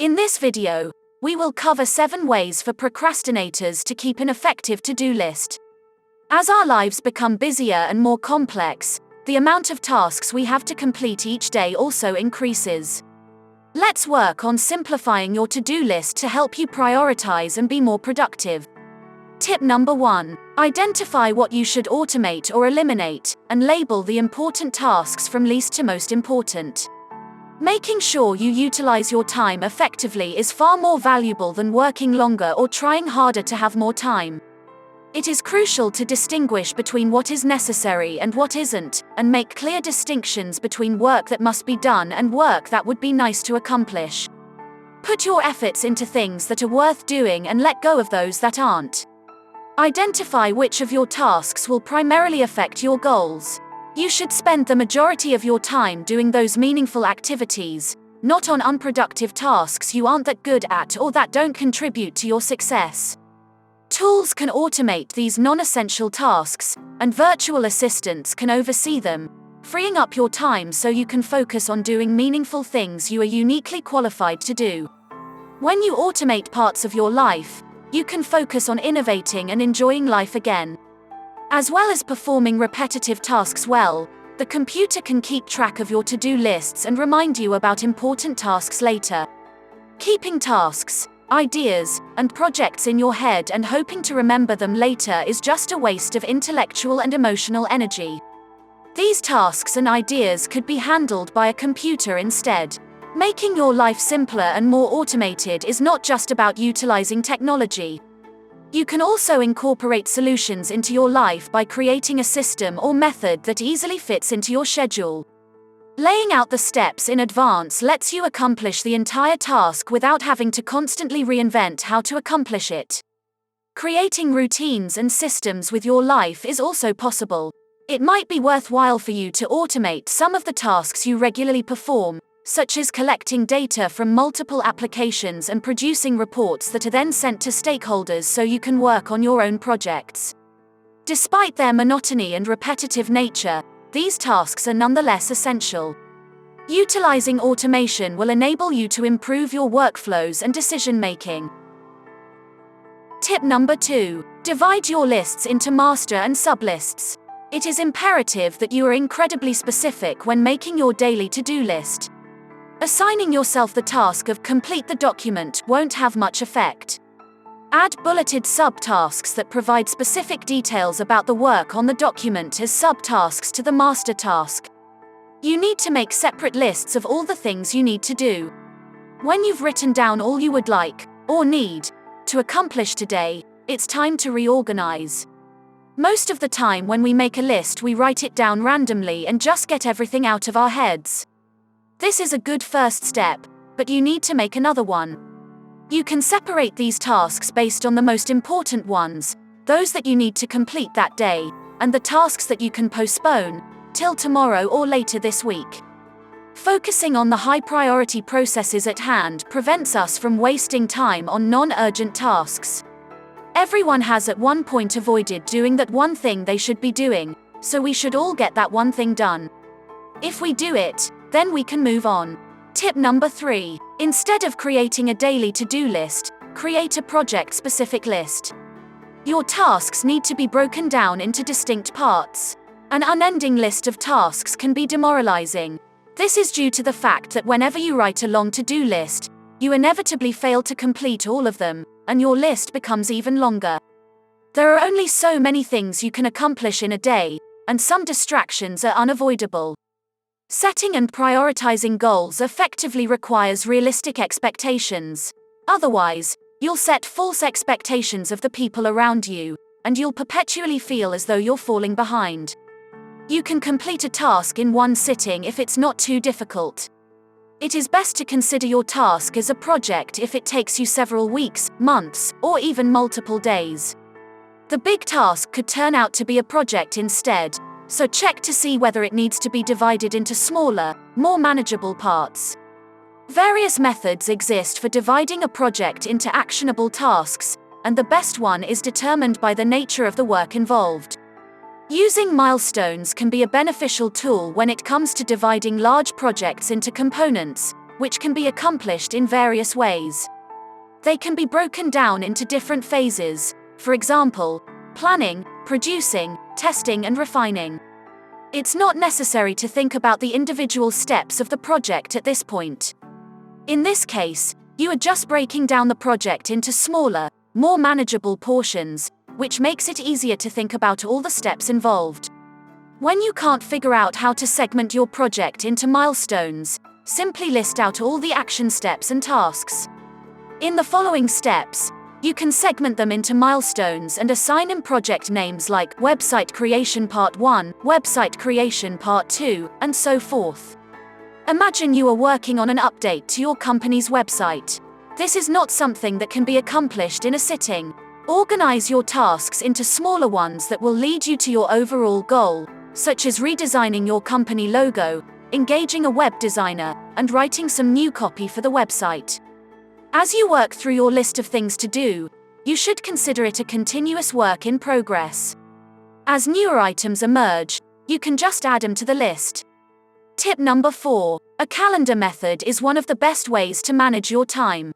In this video, we will cover 7 ways for procrastinators to keep an effective to-do list. As our lives become busier and more complex, the amount of tasks we have to complete each day also increases. Let's work on simplifying your to-do list to help you prioritize and be more productive. Tip number 1. Identify what you should automate or eliminate, and label the important tasks from least to most important. Making sure you utilize your time effectively is far more valuable than working longer or trying harder to have more time. It is crucial to distinguish between what is necessary and what isn't, and make clear distinctions between work that must be done and work that would be nice to accomplish. Put your efforts into things that are worth doing and let go of those that aren't. Identify which of your tasks will primarily affect your goals. You should spend the majority of your time doing those meaningful activities, not on unproductive tasks you aren't that good at or that don't contribute to your success. Tools can automate these non-essential tasks, and virtual assistants can oversee them, freeing up your time so you can focus on doing meaningful things you are uniquely qualified to do. When you automate parts of your life, you can focus on innovating and enjoying life again. As well as performing repetitive tasks well, the computer can keep track of your to-do lists and remind you about important tasks later. Keeping tasks, ideas, and projects in your head and hoping to remember them later is just a waste of intellectual and emotional energy. These tasks and ideas could be handled by a computer instead. Making your life simpler and more automated is not just about utilizing technology. You can also incorporate solutions into your life by creating a system or method that easily fits into your schedule. Laying out the steps in advance lets you accomplish the entire task without having to constantly reinvent how to accomplish it. Creating routines and systems with your life is also possible. It might be worthwhile for you to automate some of the tasks you regularly perform, such as collecting data from multiple applications and producing reports that are then sent to stakeholders so you can work on your own projects. Despite their monotony and repetitive nature, these tasks are nonetheless essential. Utilizing automation will enable you to improve your workflows and decision-making. Tip number 2. Divide your lists into master and sublists. It is imperative that you are incredibly specific when making your daily to-do list. Assigning yourself the task of complete the document won't have much effect. Add bulleted subtasks that provide specific details about the work on the document as subtasks to the master task. You need to make separate lists of all the things you need to do. When you've written down all you would like, or need, to accomplish today, it's time to reorganize. Most of the time when we make a list, we write it down randomly and just get everything out of our heads. This is a good first step, but you need to make another one. You can separate these tasks based on the most important ones, those that you need to complete that day, and the tasks that you can postpone till tomorrow or later this week. Focusing on the high-priority processes at hand prevents us from wasting time on non-urgent tasks. Everyone has at one point avoided doing that one thing they should be doing, so we should all get that one thing done. If we do it, then we can move on. Tip number 3. Instead of creating a daily to-do list, create a project-specific list. Your tasks need to be broken down into distinct parts. An unending list of tasks can be demoralizing. This is due to the fact that whenever you write a long to-do list, you inevitably fail to complete all of them, and your list becomes even longer. There are only so many things you can accomplish in a day, and some distractions are unavoidable. Setting and prioritizing goals effectively requires realistic expectations. Otherwise, you'll set false expectations of the people around you, and you'll perpetually feel as though you're falling behind. You can complete a task in one sitting if it's not too difficult. It is best to consider your task as a project if it takes you several weeks, months, or even multiple days. The big task could turn out to be a project instead, so check to see whether it needs to be divided into smaller, more manageable parts. Various methods exist for dividing a project into actionable tasks, and the best one is determined by the nature of the work involved. Using milestones can be a beneficial tool when it comes to dividing large projects into components, which can be accomplished in various ways. They can be broken down into different phases, for example, planning, producing, testing, and refining. It's not necessary to think about the individual steps of the project at this point. In this case, you are just breaking down the project into smaller, more manageable portions, which makes it easier to think about all the steps involved. When you can't figure out how to segment your project into milestones, simply list out all the action steps and tasks. In the following steps, you can segment them into milestones and assign them project names like Website Creation Part 1, Website Creation Part 2, and so forth. Imagine you are working on an update to your company's website. This is not something that can be accomplished in a sitting. Organize your tasks into smaller ones that will lead you to your overall goal, such as redesigning your company logo, engaging a web designer, and writing some new copy for the website. As you work through your list of things to do, you should consider it a continuous work in progress. As newer items emerge, you can just add them to the list. Tip number 4. A calendar method is one of the best ways to manage your time.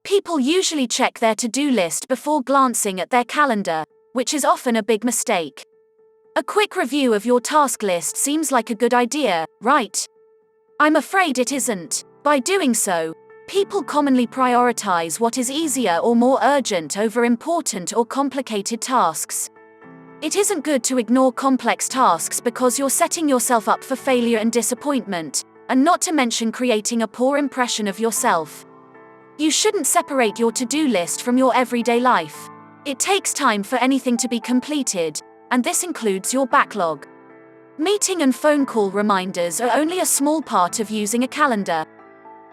People usually check their to-do list before glancing at their calendar, which is often a big mistake. A quick review of your task list seems like a good idea, right? I'm afraid it isn't. By doing so, people commonly prioritize what is easier or more urgent over important or complicated tasks. It isn't good to ignore complex tasks because you're setting yourself up for failure and disappointment, and not to mention creating a poor impression of yourself. You shouldn't separate your to-do list from your everyday life. It takes time for anything to be completed, and this includes your backlog. Meeting and phone call reminders are only a small part of using a calendar.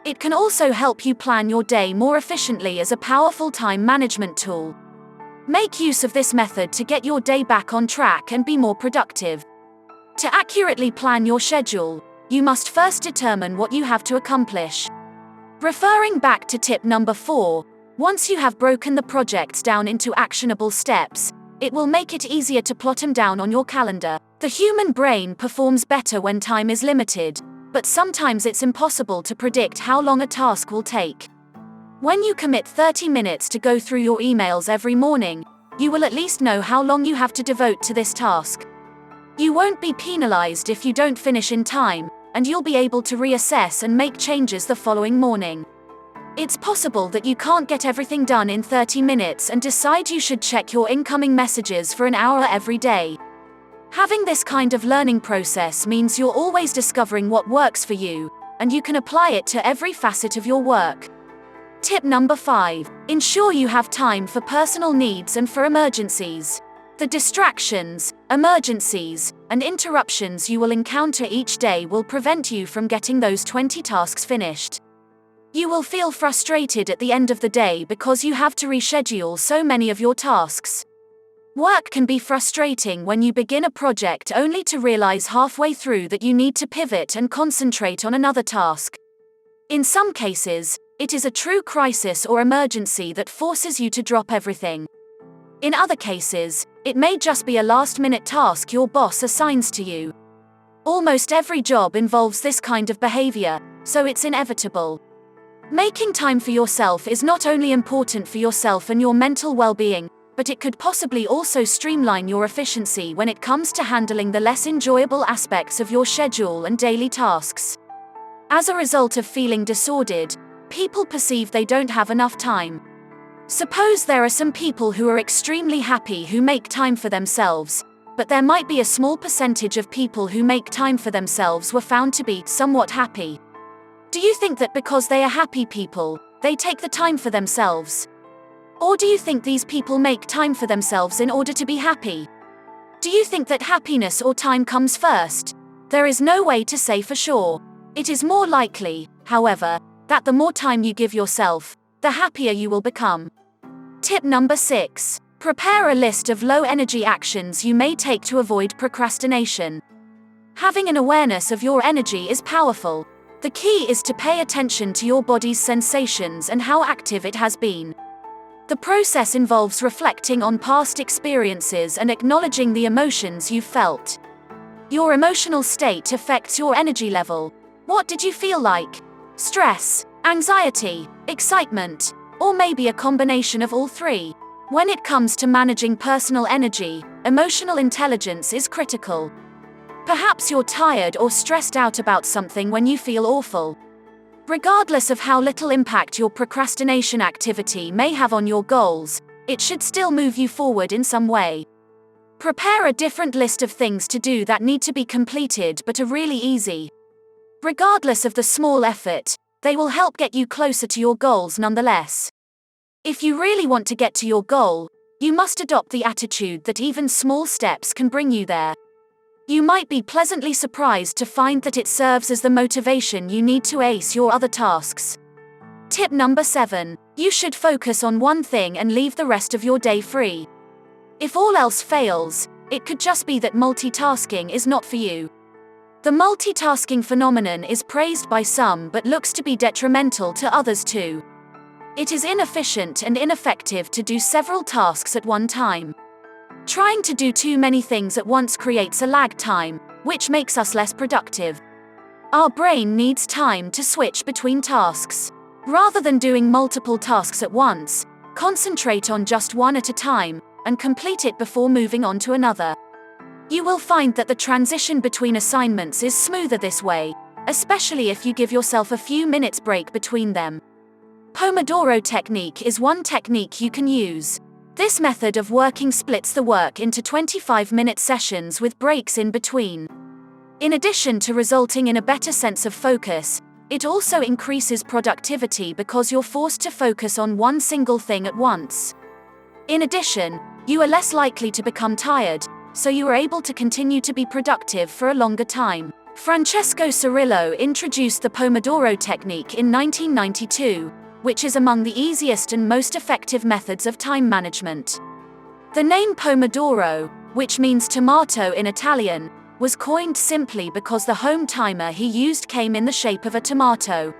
It can also help you plan your day more efficiently as a powerful time management tool. Make use of this method to get your day back on track and be more productive. To accurately plan your schedule, you must first determine what you have to accomplish. Referring back to tip number 4, once you have broken the projects down into actionable steps, it will make it easier to plot them down on your calendar. The human brain performs better when time is limited, but sometimes it's impossible to predict how long a task will take. When you commit 30 minutes to go through your emails every morning, you will at least know how long you have to devote to this task. You won't be penalized if you don't finish in time, and you'll be able to reassess and make changes the following morning. It's possible that you can't get everything done in 30 minutes and decide you should check your incoming messages for an hour every day. Having this kind of learning process means you're always discovering what works for you, and you can apply it to every facet of your work. Tip number 5. Ensure you have time for personal needs and for emergencies. The distractions, emergencies, and interruptions you will encounter each day will prevent you from getting those 20 tasks finished. You will feel frustrated at the end of the day because you have to reschedule so many of your tasks. Work can be frustrating when you begin a project only to realize halfway through that you need to pivot and concentrate on another task. In some cases, it is a true crisis or emergency that forces you to drop everything. In other cases, it may just be a last-minute task your boss assigns to you. Almost every job involves this kind of behavior, so it's inevitable. Making time for yourself is not only important for yourself and your mental well-being, but it could possibly also streamline your efficiency when it comes to handling the less enjoyable aspects of your schedule and daily tasks. As a result of feeling disordered, people perceive they don't have enough time. Suppose there are some people who are extremely happy who make time for themselves, but there might be a small percentage of people who make time for themselves were found to be somewhat happy. Do you think that because they are happy people, they take the time for themselves? Or do you think these people make time for themselves in order to be happy? Do you think that happiness or time comes first? There is no way to say for sure. It is more likely, however, that the more time you give yourself, the happier you will become. Tip number 6. Prepare a list of low-energy actions you may take to avoid procrastination. Having an awareness of your energy is powerful. The key is to pay attention to your body's sensations and how active it has been. The process involves reflecting on past experiences and acknowledging the emotions you've felt. Your emotional state affects your energy level. What did you feel like? stress, anxiety, excitement, or maybe a combination of all three. When it comes to managing personal energy, emotional intelligence is critical. Perhaps you're tired or stressed out about something when you feel awful. Regardless of how little impact your procrastination activity may have on your goals, it should still move you forward in some way. Prepare a different list of things to do that need to be completed but are really easy. Regardless of the small effort, they will help get you closer to your goals nonetheless. If you really want to get to your goal, you must adopt the attitude that even small steps can bring you there. You might be pleasantly surprised to find that it serves as the motivation you need to ace your other tasks. Tip number 7. You should focus on one thing and leave the rest of your day free. If all else fails, it could just be that multitasking is not for you. The multitasking phenomenon is praised by some but looks to be detrimental to others too. It is inefficient and ineffective to do several tasks at one time. Trying to do too many things at once creates a lag time, which makes us less productive. Our brain needs time to switch between tasks. Rather than doing multiple tasks at once, concentrate on just one at a time, and complete it before moving on to another. You will find that the transition between assignments is smoother this way, especially if you give yourself a few minutes break between them. Pomodoro technique is one technique you can use. This method of working splits the work into 25-minute sessions with breaks in between. In addition to resulting in a better sense of focus, it also increases productivity because you're forced to focus on one single thing at once. In addition, you are less likely to become tired, so you are able to continue to be productive for a longer time. Francesco Cirillo introduced the Pomodoro technique in 1992, which is among the easiest and most effective methods of time management. The name Pomodoro, which means tomato in Italian, was coined simply because the home timer he used came in the shape of a tomato.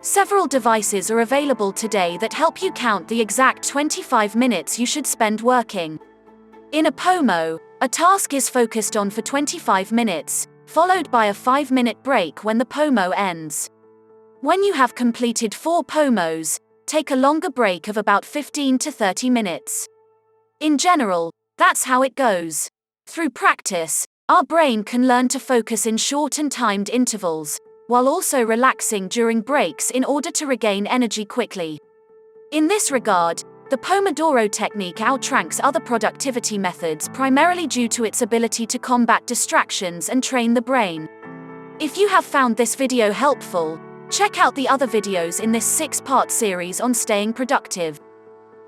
Several devices are available today that help you count the exact 25 minutes you should spend working. In a Pomo, a task is focused on for 25 minutes, followed by a 5-minute break when the Pomo ends. When you have completed 4 Pomos, take a longer break of about 15 to 30 minutes. In general, that's how it goes. Through practice, our brain can learn to focus in short and timed intervals, while also relaxing during breaks in order to regain energy quickly. In this regard, the Pomodoro technique outranks other productivity methods primarily due to its ability to combat distractions and train the brain. If you have found this video helpful, check out the other videos in this 6-part series on staying productive.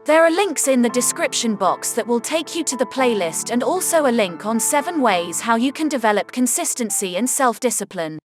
There are links in the description box that will take you to the playlist and also a link on 7 ways how you can develop consistency and self-discipline.